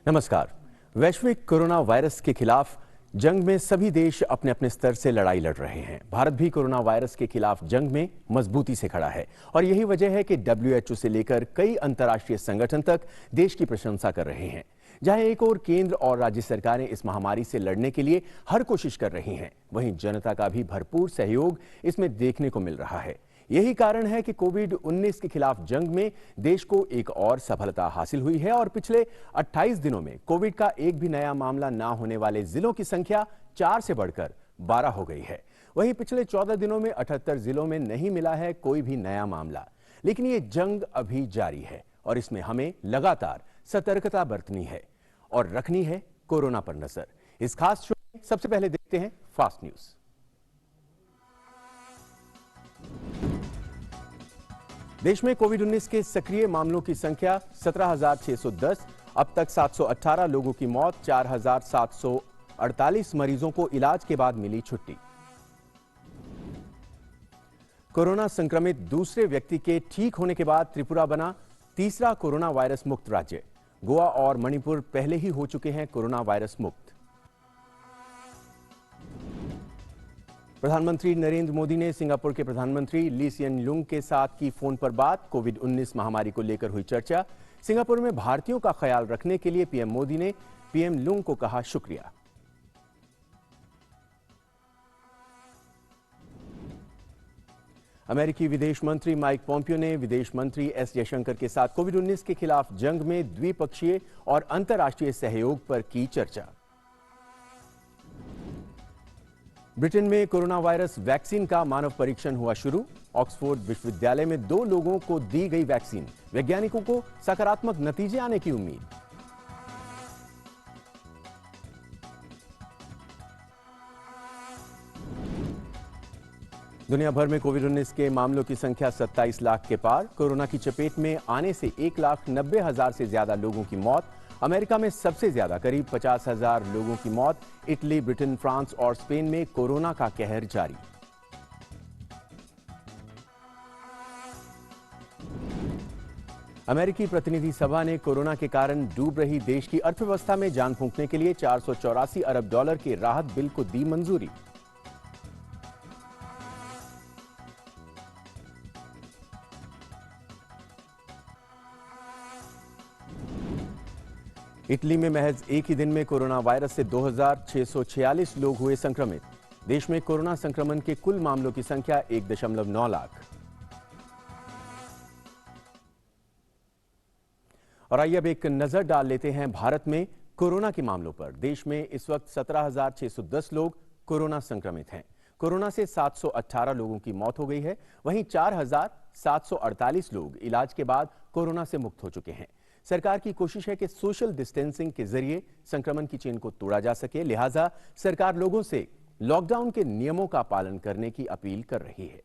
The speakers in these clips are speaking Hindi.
नमस्कार। वैश्विक कोरोना वायरस के खिलाफ जंग में सभी देश अपने अपने स्तर से लड़ाई लड़ रहे हैं। भारत भी कोरोना वायरस के खिलाफ जंग में मजबूती से खड़ा है और यही वजह है कि WHO से लेकर कई अंतर्राष्ट्रीय संगठन तक देश की प्रशंसा कर रहे हैं। जहां एक ओर केंद्र और राज्य सरकारें इस महामारी से लड़ने के लिए हर कोशिश कर रही हैं, वहीं जनता का भी भरपूर सहयोग इसमें देखने को मिल रहा है। यही कारण है कि कोविड-19 के खिलाफ जंग में देश को एक और सफलता हासिल हुई है और पिछले 28 दिनों में कोविड का एक भी नया मामला ना होने वाले जिलों की संख्या 4 से बढ़कर 12 हो गई है। वहीं पिछले 14 दिनों में 78 जिलों में नहीं मिला है कोई भी नया मामला। लेकिन ये जंग अभी जारी है और इसमें हमें लगातार सतर्कता बरतनी है और रखनी है कोरोना पर नजर। इस खास शो में सबसे पहले देखते हैं फास्ट न्यूज। देश में कोविड-19 के सक्रिय मामलों की संख्या 17,610। अब तक 718 लोगों की मौत, 4,748 मरीजों को इलाज के बाद मिली छुट्टी। कोरोना संक्रमित दूसरे व्यक्ति के ठीक होने के बाद त्रिपुरा बना तीसरा कोरोना वायरस मुक्त राज्य। गोवा और मणिपुर पहले ही हो चुके हैं कोरोना वायरस मुक्त। प्रधानमंत्री नरेंद्र मोदी ने सिंगापुर के प्रधानमंत्री ली सिएन लुंग के साथ की फोन पर बात। कोविड-19 महामारी को लेकर हुई चर्चा। सिंगापुर में भारतीयों का ख्याल रखने के लिए पीएम मोदी ने पीएम लुंग को कहा शुक्रिया। अमेरिकी विदेश मंत्री माइक पोम्पियो ने विदेश मंत्री एस जयशंकर के साथ कोविड-19 के खिलाफ जंग में द्विपक्षीय और अंतर्राष्ट्रीय सहयोग पर की चर्चा। ब्रिटेन में कोरोना वायरस वैक्सीन का मानव परीक्षण हुआ शुरू। ऑक्सफोर्ड विश्वविद्यालय में 2 लोगों को दी गई वैक्सीन। वैज्ञानिकों को सकारात्मक नतीजे आने की उम्मीद। दुनिया भर में कोविड-19 के मामलों की संख्या 27 लाख के पार। कोरोना की चपेट में आने से 1,90,000 से ज्यादा लोगों की मौत। अमेरिका में सबसे ज्यादा करीब 50,000 लोगों की मौत। इटली, ब्रिटेन, फ्रांस और स्पेन में कोरोना का कहर जारी। अमेरिकी प्रतिनिधि सभा ने कोरोना के कारण डूब रही देश की अर्थव्यवस्था में जान फूंकने के लिए $484 अरब के राहत बिल को दी मंजूरी। इटली में महज एक ही दिन में कोरोना वायरस से 2,646 लोग हुए संक्रमित। देश में कोरोना संक्रमण के कुल मामलों की संख्या 1.9 लाख। और आइए अब एक नजर डाल लेते हैं भारत में कोरोना के मामलों पर। देश में इस वक्त 17,610 लोग कोरोना संक्रमित हैं। कोरोना से 718 लोगों की मौत हो गई है। वहीं 4,748 लोग इलाज के बाद कोरोना से मुक्त हो चुके हैं। सरकार की कोशिश है कि सोशल डिस्टेंसिंग के जरिए संक्रमण की चेन को तोड़ा जा सके। लिहाजा सरकार लोगों से लॉकडाउन के नियमों का पालन करने की अपील कर रही है।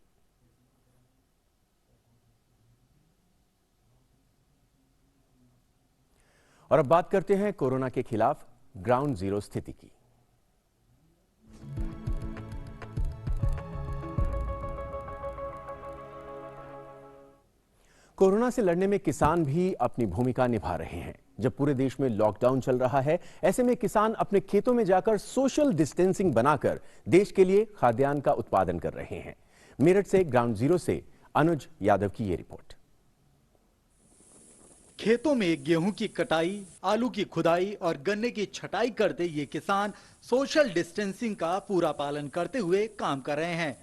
और अब बात करते हैं कोरोना के खिलाफ ग्राउंड जीरो स्थिति की। कोरोना से लड़ने में किसान भी अपनी भूमिका निभा रहे हैं। जब पूरे देश में लॉकडाउन चल रहा है, ऐसे में किसान अपने खेतों में जाकर सोशल डिस्टेंसिंग बनाकर देश के लिए खाद्यान्न का उत्पादन कर रहे हैं। मेरठ से ग्राउंड जीरो से अनुज यादव की ये रिपोर्ट। खेतों में गेहूं की कटाई, आलू की खुदाई और गन्ने की छटाई करते ये किसान सोशल डिस्टेंसिंग का पूरा पालन करते हुए काम कर रहे हैं।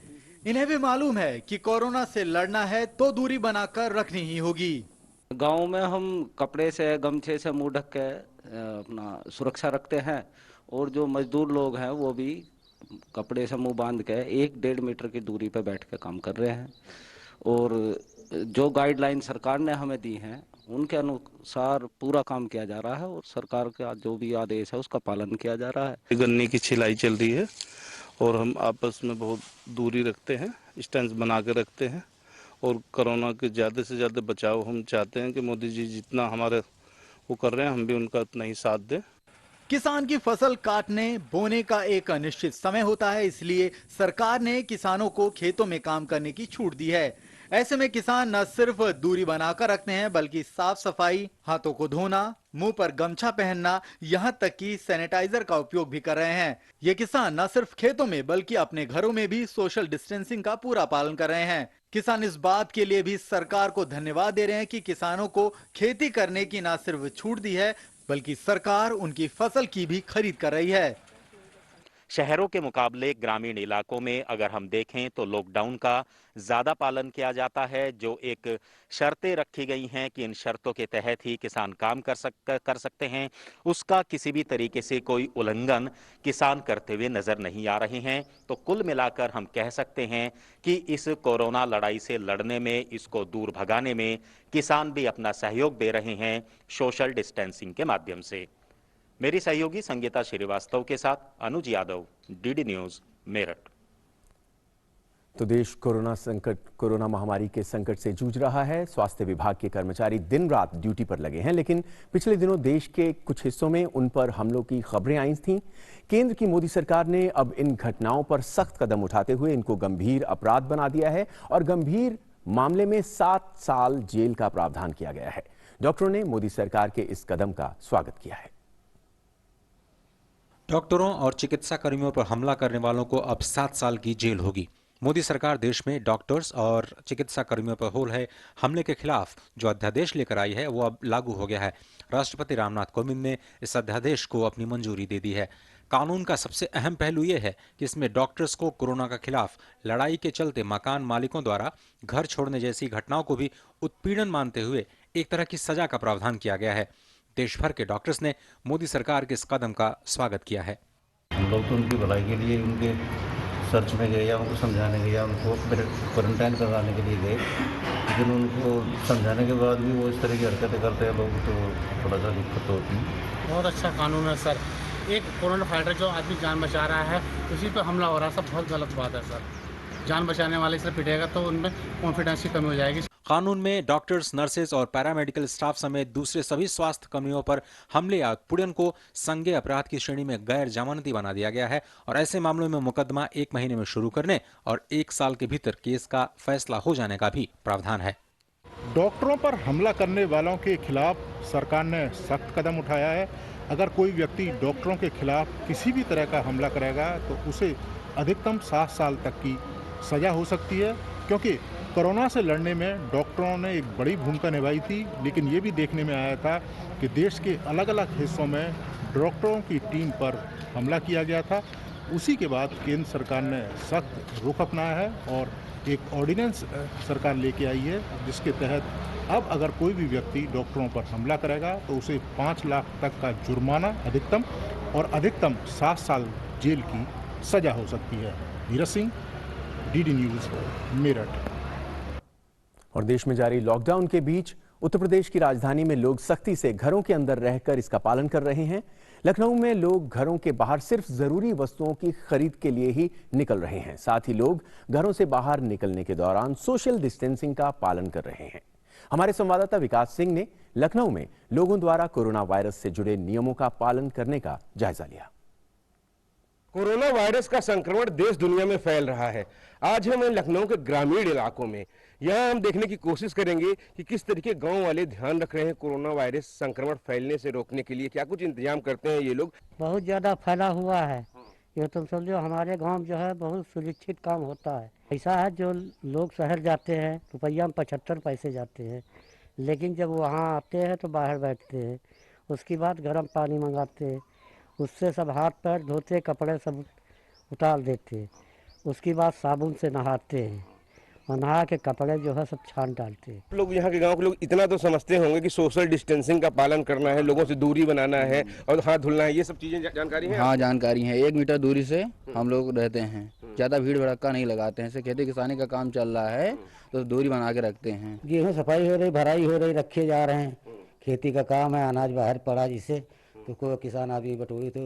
इन्हें भी मालूम है कि कोरोना से लड़ना है तो दूरी बनाकर रखनी ही होगी। गांव में हम कपड़े से, गमछे से मुंह ढक के अपना सुरक्षा रखते हैं और जो मजदूर लोग हैं वो भी कपड़े से मुंह बांध के 1-1.5 मीटर की दूरी पर बैठ के काम कर रहे हैं। और जो गाइडलाइन सरकार ने हमें दी हैं उनके अनुसार पूरा काम किया जा रहा है और सरकार का जो भी आदेश है उसका पालन किया जा रहा है। गन्ने की छिलाई चल रही है और हम आपस में बहुत दूरी रखते हैं, डिस्टेंस बना के रखते हैं और कोरोना के ज़्यादा से ज़्यादा बचाव हम चाहते हैं कि मोदी जी जितना हमारे वो कर रहे हैं हम भी उनका उतना ही साथ दें। किसान की फसल काटने, बोने का एक अनिश्चित समय होता है, इसलिए सरकार ने किसानों को खेतों में काम करने की छूट दी है। ऐसे में किसान न सिर्फ दूरी बनाकर रखते हैं बल्कि साफ सफाई, हाथों को धोना, मुंह पर गमछा पहनना, यहां तक कि सैनिटाइजर का उपयोग भी कर रहे हैं। ये किसान न सिर्फ खेतों में बल्कि अपने घरों में भी सोशल डिस्टेंसिंग का पूरा पालन कर रहे हैं। किसान इस बात के लिए भी सरकार को धन्यवाद दे रहे हैं कि किसानों को खेती करने की न सिर्फ छूट दी है बल्कि सरकार उनकी फसल की भी खरीद कर रही है। शहरों के मुकाबले ग्रामीण इलाकों में अगर हम देखें तो लॉकडाउन का ज्यादा पालन किया जाता है। जो एक शर्तें रखी गई हैं कि इन शर्तों के तहत ही किसान काम कर सकते हैं, उसका किसी भी तरीके से कोई उल्लंघन किसान करते हुए नजर नहीं आ रहे हैं। तो कुल मिलाकर हम कह सकते हैं कि इस कोरोना लड़ाई से लड़ने में, इसको दूर भगाने में किसान भी अपना सहयोग दे रहे हैं सोशल डिस्टेंसिंग के माध्यम से। मेरी सहयोगी संगीता श्रीवास्तव के साथ अनुज यादव, डीडी न्यूज, मेरठ। तो देश कोरोना महामारी के संकट से जूझ रहा है। स्वास्थ्य विभाग के कर्मचारी दिन रात ड्यूटी पर लगे हैं, लेकिन पिछले दिनों देश के कुछ हिस्सों में उन पर हमलों की खबरें आई थीं। केंद्र की मोदी सरकार ने अब इन घटनाओं पर सख्त कदम उठाते हुए इनको गंभीर अपराध बना दिया है और गंभीर मामले में 7 साल जेल का प्रावधान किया गया है। डॉक्टरों ने मोदी सरकार के इस कदम का स्वागत किया है। डॉक्टरों और चिकित्सा कर्मियों पर हमला करने वालों को अब 7 साल की जेल होगी। मोदी सरकार देश में डॉक्टर्स और चिकित्सा कर्मियों पर हो रहे हमले के खिलाफ जो अध्यादेश लेकर आई है वो अब लागू हो गया है। राष्ट्रपति रामनाथ कोविंद ने इस अध्यादेश को अपनी मंजूरी दे दी है। कानून का सबसे अहम पहलू ये है कि इसमें डॉक्टर्स को कोरोना के खिलाफ लड़ाई के चलते मकान मालिकों द्वारा घर छोड़ने जैसी घटनाओं को भी उत्पीड़न मानते हुए एक तरह की सजा का प्रावधान किया गया है। देश भर के डॉक्टर्स ने मोदी सरकार के इस कदम का स्वागत किया है। हम लोग तो उनकी भलाई के लिए उनके सर्च में गए या उनको समझाने गए या उनको क्वारंटाइन करवाने के लिए गए, लेकिन उनको समझाने के बाद भी वो इस तरह की हरकतें करते हैं लोग, तो थोड़ा सा दिक्कत होती है। बहुत अच्छा कानून है सर। एक कोरोना फाइटर जो आदमी जान बचा रहा है उसी पर हमला हो रहा है, सब बहुत गलत बात है सर। जान बचाने वाले से पिटेगा तो उनमें कॉन्फिडेंस की कमी हो जाएगी। कानून में डॉक्टर्स, नर्सेज और पैरामेडिकल स्टाफ समेत दूसरे सभी स्वास्थ्य कर्मियों पर हमले या उत्पीड़न को संज्ञेय अपराध की श्रेणी में गैर जमानती बना दिया गया है और ऐसे मामलों में मुकदमा 1 महीने में शुरू करने और 1 साल के भीतर केस का फैसला हो जाने का भी प्रावधान है। डॉक्टरों पर हमला करने वालों के खिलाफ सरकार ने सख्त कदम उठाया है। अगर कोई व्यक्ति डॉक्टरों के खिलाफ किसी भी तरह का हमला करेगा तो उसे अधिकतम 7 साल तक की सजा हो सकती है, क्योंकि कोरोना से लड़ने में डॉक्टरों ने एक बड़ी भूमिका निभाई थी। लेकिन ये भी देखने में आया था कि देश के अलग अलग हिस्सों में डॉक्टरों की टीम पर हमला किया गया था। उसी के बाद केंद्र सरकार ने सख्त रुख अपनाया है और एक ऑर्डिनेंस सरकार लेके आई है, जिसके तहत अब अगर कोई भी व्यक्ति डॉक्टरों पर हमला करेगा तो उसे 5 लाख तक का जुर्माना अधिकतम और अधिकतम 7 साल जेल की सजा हो सकती है। Neeraj Singh, DD news, Meerut. और देश में जारी लॉकडाउन के बीच उत्तर प्रदेश की राजधानी में लोग सख्ती से घरों के अंदर रहकर इसका पालन कर रहे हैं। लखनऊ में लोग घरों के बाहर सिर्फ जरूरी वस्तुओं की खरीद के लिए ही निकल रहे हैं। साथ ही लोग घरों से बाहर निकलने के दौरान सोशल डिस्टेंसिंग का पालन कर रहे हैं। हमारे संवाददाता विकास सिंह ने लखनऊ में लोगों द्वारा कोरोना वायरस से जुड़े नियमों का पालन करने का जायजा लिया। कोरोना वायरस का संक्रमण देश दुनिया में फैल रहा है। आज हम लखनऊ के ग्रामीण इलाकों में, यहाँ हम देखने की कोशिश करेंगे कि किस तरीके गांव वाले ध्यान रख रहे हैं कोरोना वायरस संक्रमण फैलने से रोकने के लिए। क्या कुछ इंतजाम करते हैं ये लोग? बहुत ज्यादा फैला हुआ है ये, तुम समझो हमारे गांव जो है बहुत सुरक्षित काम होता है। ऐसा है जो लोग शहर जाते हैं रुपया में 75 पैसे जाते हैं, लेकिन जब वहाँ आते हैं तो बाहर बैठते हैं, उसके बाद गर्म पानी मंगाते हैं, उससे सब हाथ पैर धोते, कपड़े सब उतार देते, उसके बाद साबुन से नहाते हैं और नहा के कपड़े जो है सब छान डालते हैं। लोग यहाँ के गांव के लोग इतना तो समझते होंगे कि सोशल डिस्टेंसिंग का पालन करना है, लोगों से दूरी बनाना है और हाथ धुलना है, ये सब चीजें जानकारी है? हाँ, जानकारी है। 1 मीटर दूरी से हम लोग रहते हैं, ज्यादा भीड़ भड़का नहीं लगाते हैं। खेती किसानी का काम चल रहा है तो दूरी बना के रखते हैं। गेहूँ सफाई हो रही, भराई हो रही, रखे जा रहे हैं। खेती का काम है, अनाज बाहर पड़ा जिसे तो कोई किसान आदमी बटोरी तो।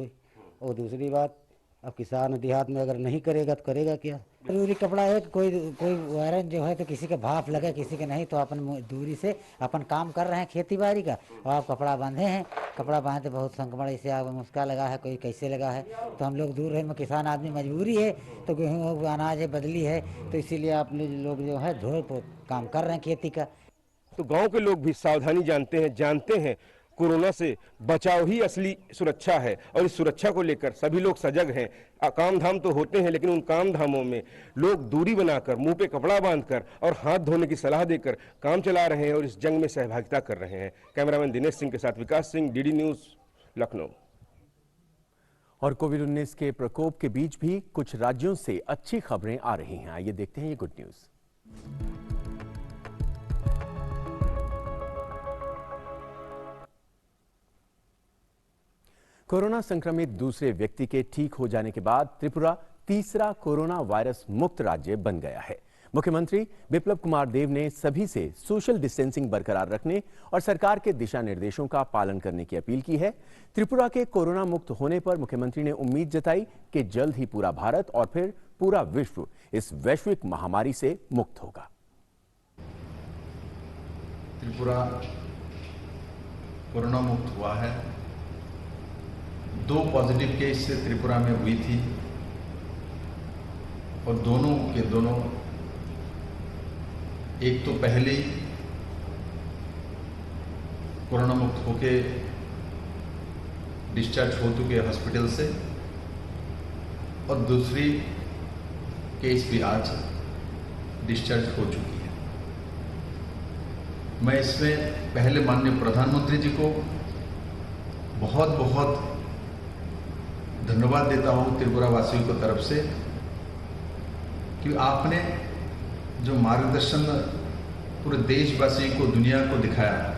और दूसरी बात, अब किसान देहात में अगर नहीं करेगा तो करेगा क्या? जरूरी कपड़ा है, कोई वायरस जो है तो किसी का भाप लगे किसी के नहीं, तो अपन दूरी से अपन काम कर रहे हैं खेती बाड़ी का और आप कपड़ा बांधे हैं। कपड़ा बांधे बहुत संक्रमण, इसे आप मुस्का लगा है, कोई कैसे लगा है, तो हम लोग दूर रहे। किसान आदमी मजबूरी है तो गेहूँ अनाज है, बदली है, तो इसीलिए आप लोग जो है धो काम कर रहे हैं खेती का। तो गांव के लोग भी सावधानी जानते हैं कोरोना से बचाव ही असली सुरक्षा है और इस सुरक्षा को लेकर सभी लोग सजग हैं। काम धाम तो होते हैं लेकिन उन काम धामों में लोग दूरी बनाकर, मुंह पे कपड़ा बांधकर और हाथ धोने की सलाह देकर काम चला रहे हैं और इस जंग में सहभागिता कर रहे हैं। कैमरामैन दिनेश सिंह के साथ विकास सिंह, डीडी न्यूज, लखनऊ। और कोविड-19 के प्रकोप के बीच भी कुछ राज्यों से अच्छी खबरें आ रही हैं। आइए देखते हैं ये गुड न्यूज। कोरोना संक्रमित दूसरे व्यक्ति के ठीक हो जाने के बाद त्रिपुरा तीसरा कोरोना वायरस मुक्त राज्य बन गया है। मुख्यमंत्री बिप्लब कुमार देव ने सभी से सोशल डिस्टेंसिंग बरकरार रखने और सरकार के दिशा निर्देशों का पालन करने की अपील की है। त्रिपुरा के कोरोना मुक्त होने पर मुख्यमंत्री ने उम्मीद जताई कि जल्द ही पूरा भारत और फिर पूरा विश्व इस वैश्विक महामारी से मुक्त होगा। त्रिपुरा कोरोना मुक्त हुआ है। 2 पॉजिटिव केस से त्रिपुरा में हुई थी और दोनों के दोनों एक तो पहले ही कोरोना मुक्त होके डिस्चार्ज हो चुके हॉस्पिटल से और दूसरी केस भी आज डिस्चार्ज हो चुकी है। मैं इसमें पहले माननीय प्रधानमंत्री जी को बहुत बहुत धन्यवाद देता हूं त्रिपुरा वासियों की तरफ से कि आपने जो मार्गदर्शन पूरे देशवासियों को, दुनिया को दिखाया,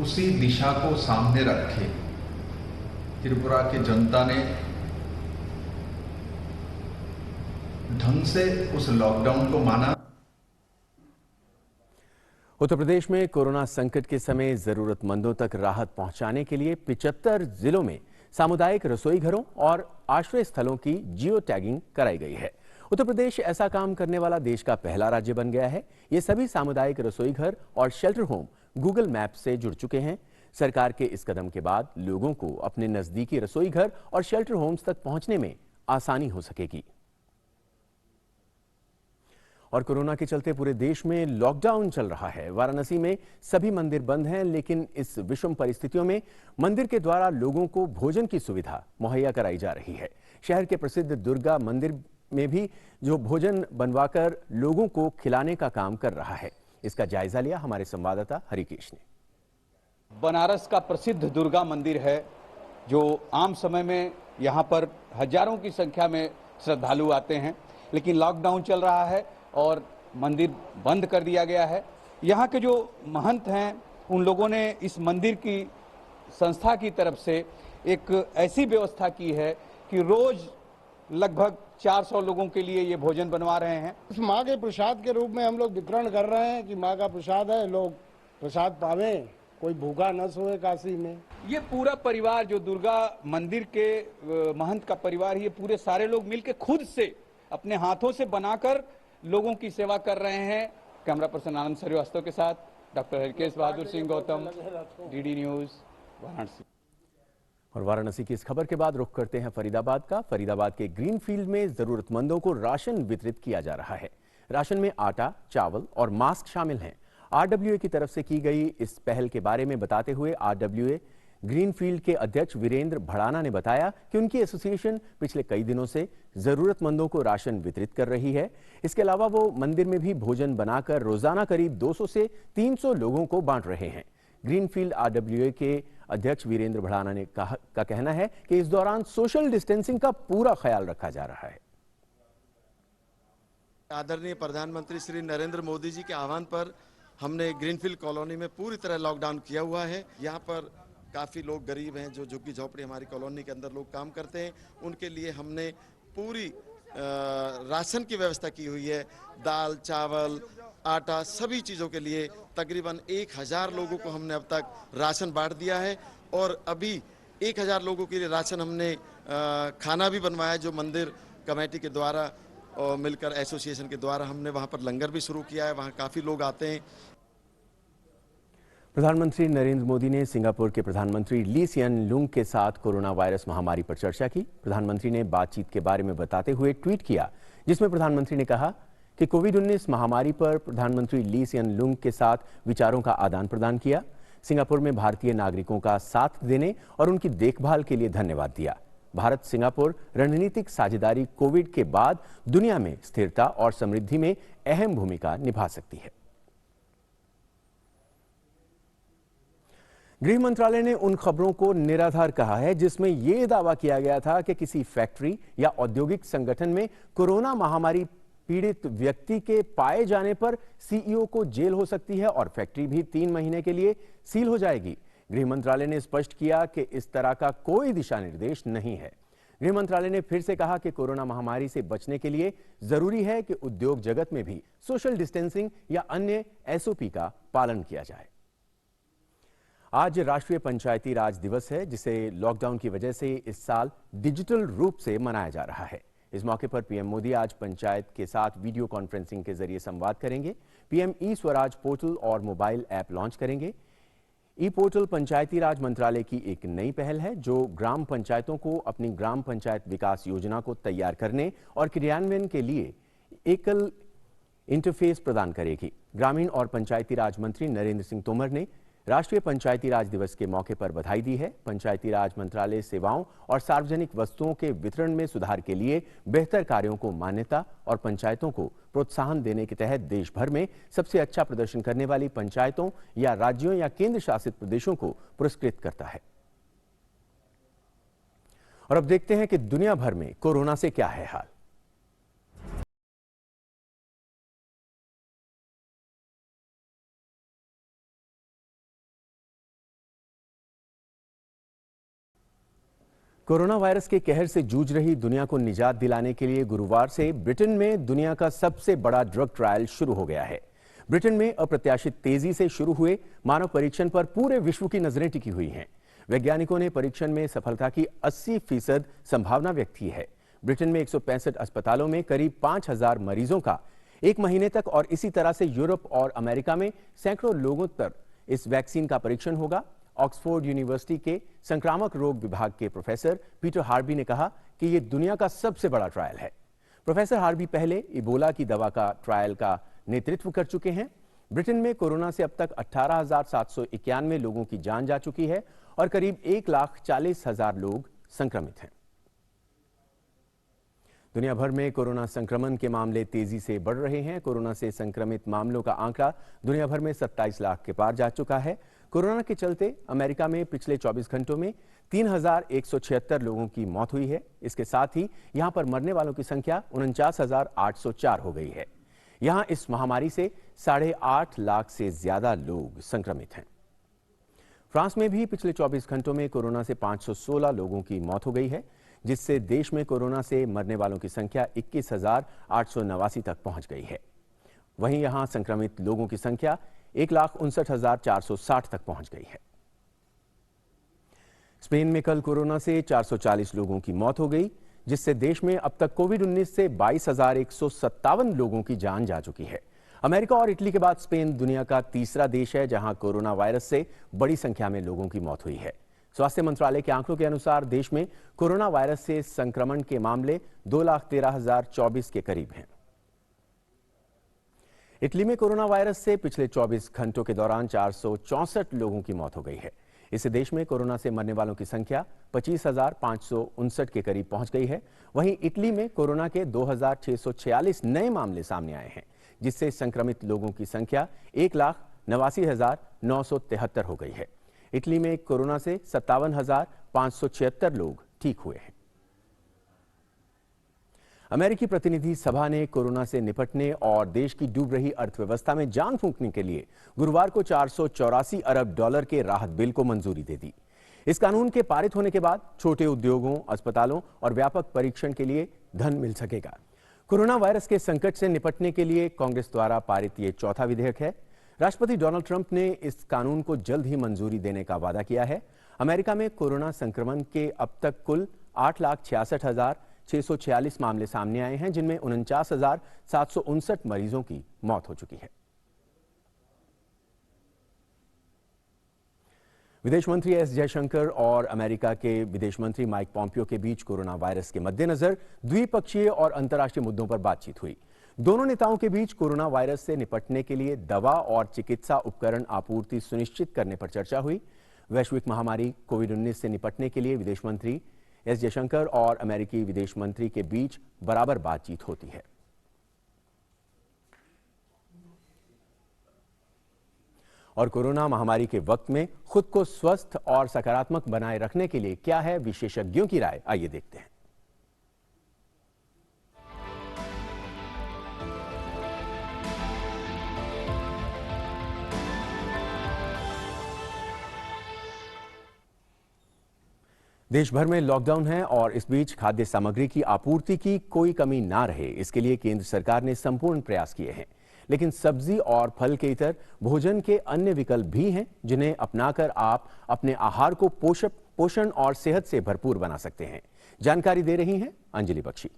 उसी दिशा को सामने रखे त्रिपुरा की जनता ने ढंग से उस लॉकडाउन को माना। उत्तर प्रदेश में कोरोना संकट के समय जरूरतमंदों तक राहत पहुंचाने के लिए 75 जिलों में सामुदायिक रसोई घरों और आश्रय स्थलों की जियो टैगिंग कराई गई है। उत्तर प्रदेश ऐसा काम करने वाला देश का पहला राज्य बन गया है। ये सभी सामुदायिक रसोई घर और शेल्टर होम गूगल मैप से जुड़ चुके हैं। सरकार के इस कदम के बाद लोगों को अपने नजदीकी रसोई घर और शेल्टर होम्स तक पहुंचने में आसानी हो सकेगी। और कोरोना के चलते पूरे देश में लॉकडाउन चल रहा है। वाराणसी में सभी मंदिर बंद हैं, लेकिन इस विषम परिस्थितियों में मंदिर के द्वारा लोगों को भोजन की सुविधा मुहैया कराई जा रही है। शहर के प्रसिद्ध दुर्गा मंदिर में भी जो भोजन बनवाकर लोगों को खिलाने का काम कर रहा है। इसका जायजा लिया हमारे संवाददाता हरिकेश ने। बनारस का प्रसिद्ध दुर्गा मंदिर है, जो आम समय में यहाँ पर हजारों की संख्या में श्रद्धालु आते हैं, लेकिन लॉकडाउन चल रहा है और मंदिर बंद कर दिया गया है। यहाँ के जो महंत हैं, उन लोगों ने इस मंदिर की संस्था की तरफ से एक ऐसी व्यवस्था की है कि रोज लगभग 400 लोगों के लिए ये भोजन बनवा रहे हैं। इस माँ के प्रसाद के रूप में हम लोग वितरण कर रहे हैं कि माँ का प्रसाद है, लोग प्रसाद पावे, कोई भूखा न सोए काशी में। ये पूरा परिवार, जो दुर्गा मंदिर के महंत का परिवार, ये पूरे सारे लोग मिलकर खुद से अपने हाथों से बनाकर लोगों की सेवा कर रहे हैं। कैमरा पर्सन आनंद श्रीवास्तव के साथ doctor Harkesh Bahadur Singh Gautam, DD news, Varanasi. और वाराणसी की इस खबर के बाद रुख करते हैं फरीदाबाद का। फरीदाबाद के ग्रीनफील्ड में जरूरतमंदों को राशन वितरित किया जा रहा है। राशन में आटा, चावल और मास्क शामिल हैं। आरडब्ल्यूए की तरफ से की गई इस पहल के बारे में बताते हुए आरडब्ल्यूए ग्रीनफील्ड के अध्यक्ष वीरेंद्र भड़ाना ने बताया कि उनकी एसोसिएशन पिछले कई दिनों से जरूरतमंदों को राशन वितरित कर रही है। इसके अलावा वो मंदिर में भी भोजन बनाकर रोजाना करीब 200 से 300 लोगों को बांट रहे हैं। ग्रीनफील्ड आरडब्ल्यूए के अध्यक्ष वीरेंद्र भड़ाना ने का कहना है कि इस दौरान सोशल डिस्टेंसिंग का पूरा ख्याल रखा जा रहा है। आदरणीय प्रधानमंत्री श्री नरेंद्र मोदी जी के आह्वान पर हमने ग्रीनफील्ड कॉलोनी में पूरी तरह लॉकडाउन किया हुआ है। यहाँ पर काफ़ी लोग गरीब हैं, जो झुग्गी झोपड़ी हमारी कॉलोनी के अंदर लोग काम करते हैं, उनके लिए हमने पूरी राशन की व्यवस्था की हुई है। दाल, चावल, आटा, सभी चीज़ों के लिए तकरीबन 1000 लोगों को हमने अब तक राशन बांट दिया है और अभी 1000 लोगों के लिए राशन हमने खाना भी बनवाया, जो मंदिर कमेटी के द्वारा और मिलकर एसोसिएशन के द्वारा हमने वहाँ पर लंगर भी शुरू किया है। वहाँ काफ़ी लोग आते हैं। प्रधानमंत्री नरेंद्र मोदी ने सिंगापुर के प्रधानमंत्री ली सियन लुंग के साथ कोरोना वायरस महामारी पर चर्चा की। प्रधानमंत्री ने बातचीत के बारे में बताते हुए ट्वीट किया, जिसमें प्रधानमंत्री ने कहा कि कोविड-19 महामारी पर प्रधानमंत्री ली सियन लुंग के साथ विचारों का आदान प्रदान किया। सिंगापुर में भारतीय नागरिकों का साथ देने और उनकी देखभाल के लिए धन्यवाद दिया। भारत सिंगापुर रणनीतिक साझेदारी कोविड के बाद दुनिया में स्थिरता और समृद्धि में अहम भूमिका निभा सकती है। गृह मंत्रालय ने उन खबरों को निराधार कहा है जिसमें यह दावा किया गया था कि किसी फैक्ट्री या औद्योगिक संगठन में कोरोना महामारी पीड़ित व्यक्ति के पाए जाने पर सीईओ को जेल हो सकती है और फैक्ट्री भी 3 महीने के लिए सील हो जाएगी। गृह मंत्रालय ने स्पष्ट किया कि इस तरह का कोई दिशा निर्देश नहीं है। गृह मंत्रालय ने फिर से कहा कि कोरोना महामारी से बचने के लिए जरूरी है कि उद्योग जगत में भी सोशल डिस्टेंसिंग या अन्य एसओपी का पालन किया जाए। आज राष्ट्रीय पंचायती राज दिवस है, जिसे लॉकडाउन की वजह से इस साल डिजिटल रूप से मनाया जा रहा है। इस मौके पर पीएम मोदी आज पंचायत के साथ वीडियो कॉन्फ्रेंसिंग के जरिए संवाद करेंगे। पीएम ई स्वराज पोर्टल और मोबाइल ऐप लॉन्च करेंगे। ई पोर्टल पंचायती राज मंत्रालय की एक नई पहल है जो ग्राम पंचायतों को अपनी ग्राम पंचायत विकास योजना को तैयार करने और क्रियान्वयन के लिए एकल इंटरफेस प्रदान करेगी। ग्रामीण और पंचायती राज मंत्री नरेंद्र सिंह तोमर ने राष्ट्रीय पंचायती राज दिवस के मौके पर बधाई दी है। पंचायती राज मंत्रालय सेवाओं और सार्वजनिक वस्तुओं के वितरण में सुधार के लिए बेहतर कार्यों को मान्यता और पंचायतों को प्रोत्साहन देने के तहत देश भर में सबसे अच्छा प्रदर्शन करने वाली पंचायतों या राज्यों या केंद्र शासित प्रदेशों को पुरस्कृत करता है। और अब देखते हैं कि दुनिया भर में कोरोना से क्या है हाल। कोरोना वायरस के कहर से जूझ रही दुनिया को निजात दिलाने के लिए गुरुवार से ब्रिटेन में दुनिया का सबसे बड़ा ड्रग ट्रायल शुरू हो गया है। ब्रिटेन में अप्रत्याशित तेजी से शुरू हुए मानव परीक्षण पर पूरे विश्व की नजरें टिकी हुई हैं। वैज्ञानिकों ने परीक्षण में सफलता की 80% संभावना व्यक्त की है। ब्रिटेन में 165 अस्पतालों में करीब 5000 मरीजों का 1 महीने तक और इसी तरह से यूरोप और अमेरिका में सैकड़ों लोगों पर इस वैक्सीन का परीक्षण होगा। ऑक्सफोर्ड यूनिवर्सिटी के संक्रामक रोग विभाग के प्रोफेसर पीटर हार्बी ने कहा कि यह दुनिया का सबसे बड़ा ट्रायल है। प्रोफेसर हार्बी पहले इबोला की दवा का ट्रायल का नेतृत्व कर चुके हैं। ब्रिटेन में कोरोना से अब तक 18,791 लोगों की जान जा चुकी है और करीब 1,40,000 लोग संक्रमित हैं। दुनिया भर में कोरोना संक्रमण के मामले तेजी से बढ़ रहे हैं। कोरोना से संक्रमित मामलों का आंकड़ा दुनिया भर में 27 लाख के पार जा चुका है। कोरोना के चलते अमेरिका में पिछले 24 घंटों में 3,176 लोगों की मौत हुई है। इसके साथ ही यहां पर मरने वालों की संख्या 49,804 हो गई है। यहां इस महामारी से 8.5 लाख से ज्यादा लोग संक्रमित हैं। फ्रांस में भी पिछले 24 घंटों में कोरोना से 516 लोगों की मौत हो गई है, जिससे देश में कोरोना से मरने वालों की संख्या 21,889 तक पहुंच गई है। वहीं यहां संक्रमित लोगों की संख्या 1,59,460 तक पहुंच गई है। स्पेन में कल कोरोना से 440 लोगों की मौत हो गई, जिससे देश में अब तक कोविड-19 से 22,157 लोगों की जान जा चुकी है। अमेरिका और इटली के बाद स्पेन दुनिया का तीसरा देश है जहां कोरोना वायरस से बड़ी संख्या में लोगों की मौत हुई है। स्वास्थ्य मंत्रालय के आंकड़ों के अनुसार देश में कोरोना वायरस से संक्रमण के मामले 2,13,024 के करीब हैं। इटली में कोरोना वायरस से पिछले 24 घंटों के दौरान 464 लोगों की मौत हो गई है। इससे देश में कोरोना से मरने वालों की संख्या 25,559 के करीब पहुंच गई है। वहीं इटली में कोरोना के 2,646 नए मामले सामने आए हैं, जिससे संक्रमित लोगों की संख्या 1,89,973 हो गई है। इटली में कोरोना से 57,576 लोग ठीक हुए हैं। अमेरिकी प्रतिनिधि सभा ने कोरोना से निपटने और देश की डूब रही अर्थव्यवस्था में जान फूंकने के लिए गुरुवार को $484 अरब के राहत बिल को मंजूरी दे दी। इस कानून के पारित होने के बाद छोटे उद्योगों, अस्पतालों और व्यापक परीक्षण के लिए धन मिल सकेगा। कोरोना वायरस के संकट से निपटने के लिए कांग्रेस द्वारा पारित ये चौथा विधेयक है। राष्ट्रपति डोनाल्ड ट्रंप ने इस कानून को जल्द ही मंजूरी देने का वादा किया है। अमेरिका में कोरोना संक्रमण के अब तक कुल 8,66,646 मामले सामने आए हैं, जिनमें 49,759 मरीजों की मौत हो चुकी है। विदेश मंत्री एस जयशंकर और अमेरिका के विदेश मंत्री माइक पॉम्पियो के बीच कोरोना वायरस के मद्देनजर द्विपक्षीय और अंतर्राष्ट्रीय मुद्दों पर बातचीत हुई। दोनों नेताओं के बीच कोरोना वायरस से निपटने के लिए दवा और चिकित्सा उपकरण आपूर्ति सुनिश्चित करने पर चर्चा हुई। वैश्विक महामारी कोविड-19 से निपटने के लिए विदेश मंत्री एस जयशंकर और अमेरिकी विदेश मंत्री के बीच बराबर बातचीत होती है। और कोरोना महामारी के वक्त में खुद को स्वस्थ और सकारात्मक बनाए रखने के लिए क्या है विशेषज्ञों की राय, आइए देखते हैं। देश भर में लॉकडाउन है और इस बीच खाद्य सामग्री की आपूर्ति की कोई कमी ना रहे, इसके लिए केंद्र सरकार ने संपूर्ण प्रयास किए हैं। लेकिन सब्जी और फल के इतर भोजन के अन्य विकल्प भी हैं जिन्हें अपनाकर आप अपने आहार को पोषण और सेहत से भरपूर बना सकते हैं। जानकारी दे रही हैं अंजलि बख्शी।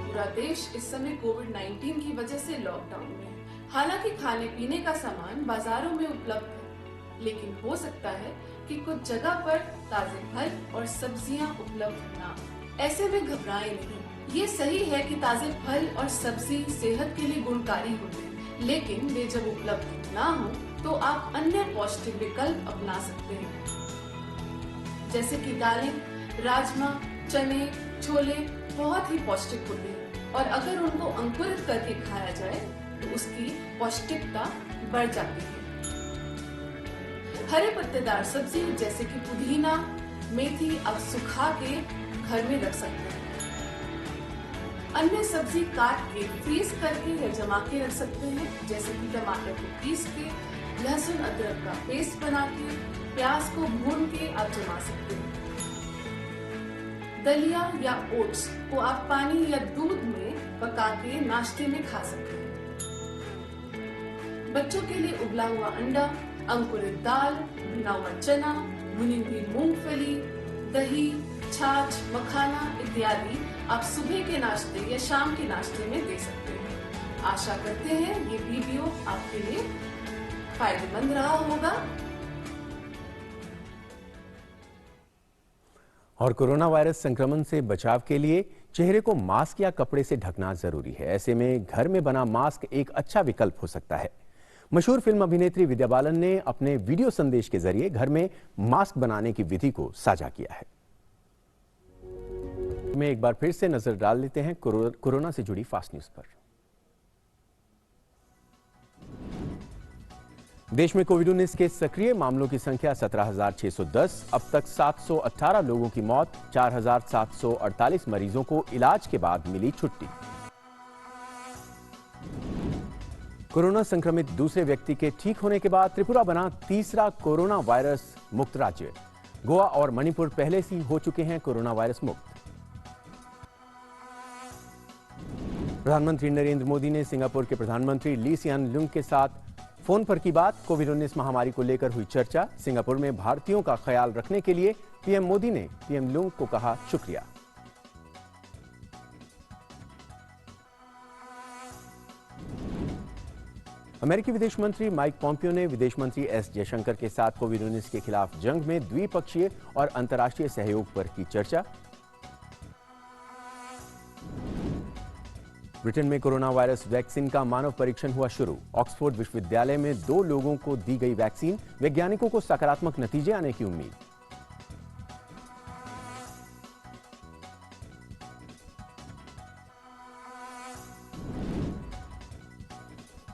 पूरा देश इस समय कोविड-19 की वजह से लॉकडाउन में है। हालांकि खाने पीने का सामान बाजारों में उपलब्ध है, लेकिन हो सकता है कि कुछ जगह पर ताजे फल और सब्जियां उपलब्ध ना हो। ऐसे में घबराएं नहीं। ये सही है कि ताजे फल और सब्जी सेहत के लिए गुणकारी होते हैं, लेकिन वे जब उपलब्ध ना हो तो आप अन्य पौष्टिक विकल्प अपना सकते हैं, जैसे कि दालें, राजमा, चने, छोले बहुत ही पौष्टिक होते हैं और अगर उनको अंकुरित करके खाया जाए तो उसकी पौष्टिकता बढ़ जाती है। हरे पत्तेदार सब्जी जैसे कि पुदीना, मेथी आप सुखा के घर में रख सकते हैं। अन्य सब्जी काट के फ्रीज करके या जमा के रख सकते हैं, जैसे कि टमाटर को पीस के, लहसुन अदरक का पेस्ट बना के, प्याज को भून के आप जमा सकते हैं। दलिया या ओट्स को आप पानी या दूध में पका के नाश्ते में खा सकते हैं। बच्चों के लिए उबला हुआ अंडा, अंकुरित दाल, भुना हुआ चना, भुनी हुई मूंगफली, दही, छाछ, मखाना इत्यादि आप सुबह के नाश्ते या शाम के नाश्ते में दे सकते हैं। आशा करते हैं ये वीडियो आपके लिए फायदेमंद रहा होगा। और कोरोना वायरस संक्रमण से बचाव के लिए चेहरे को मास्क या कपड़े से ढकना जरूरी है। ऐसे में घर में बना मास्क एक अच्छा विकल्प हो सकता है। मशहूर फिल्म अभिनेत्री विद्या बालन ने अपने वीडियो संदेश के जरिए घर में मास्क बनाने की विधि को साझा किया है। में एक बार फिर से नजर डाल लेते हैं कोरोना से जुड़ी फास्ट न्यूज पर। देश में कोविड-19 के सक्रिय मामलों की संख्या 17,610। अब तक 718 लोगों की मौत, 4,748 मरीजों को इलाज के बाद मिली छुट्टी। कोरोना संक्रमित दूसरे व्यक्ति के ठीक होने के बाद त्रिपुरा बना तीसरा कोरोना वायरस मुक्त राज्य। गोवा और मणिपुर पहले से हो चुके हैं कोरोना वायरस मुक्त। प्रधानमंत्री नरेंद्र मोदी ने सिंगापुर के प्रधानमंत्री ली सियान लुंग के साथ फोन पर की बात। कोविड-19 महामारी को लेकर हुई चर्चा। सिंगापुर में भारतीयों का ख्याल रखने के लिए पीएम मोदी ने पीएम लुंग को कहा शुक्रिया। अमेरिकी विदेश मंत्री माइक पॉम्पियो ने विदेश मंत्री एस जयशंकर के साथ कोविड-19 के खिलाफ जंग में द्विपक्षीय और अंतर्राष्ट्रीय सहयोग पर की चर्चा। ब्रिटेन में कोरोना वायरस वैक्सीन का मानव परीक्षण हुआ शुरू। ऑक्सफोर्ड विश्वविद्यालय में 2 लोगों को दी गई वैक्सीन, वैज्ञानिकों को सकारात्मक नतीजे आने की उम्मीद।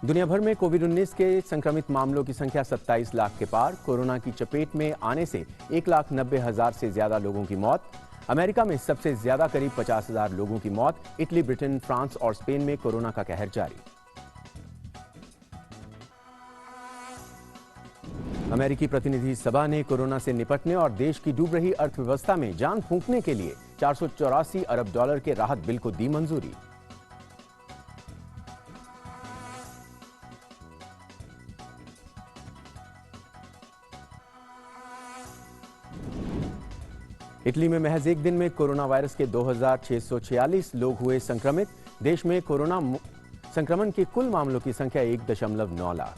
दुनिया भर में कोविड-19 के संक्रमित मामलों की संख्या 27 लाख के पार। कोरोना की चपेट में आने से 1,90,000 से ज्यादा लोगों की मौत। अमेरिका में सबसे ज्यादा करीब 50,000 लोगों की मौत। इटली, ब्रिटेन, फ्रांस और स्पेन में कोरोना का कहर जारी। अमेरिकी प्रतिनिधि सभा ने कोरोना से निपटने और देश की डूब रही अर्थव्यवस्था में जान फूंकने के लिए $484 अरब के राहत बिल को दी मंजूरी। इटली में महज एक दिन में कोरोना वायरस के 2,646 लोग हुए संक्रमित। देश में कोरोना संक्रमण के कुल मामलों की संख्या 1.9 लाख।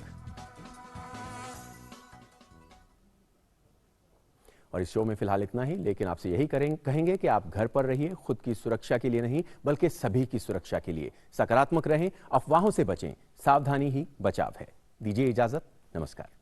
और इस शो में फिलहाल इतना ही, लेकिन आपसे यही कहेंगे कि आप घर पर रहिए, खुद की सुरक्षा के लिए नहीं बल्कि सभी की सुरक्षा के लिए। सकारात्मक रहें, अफवाहों से बचें, सावधानी ही बचाव है। दीजिए इजाजत, नमस्कार।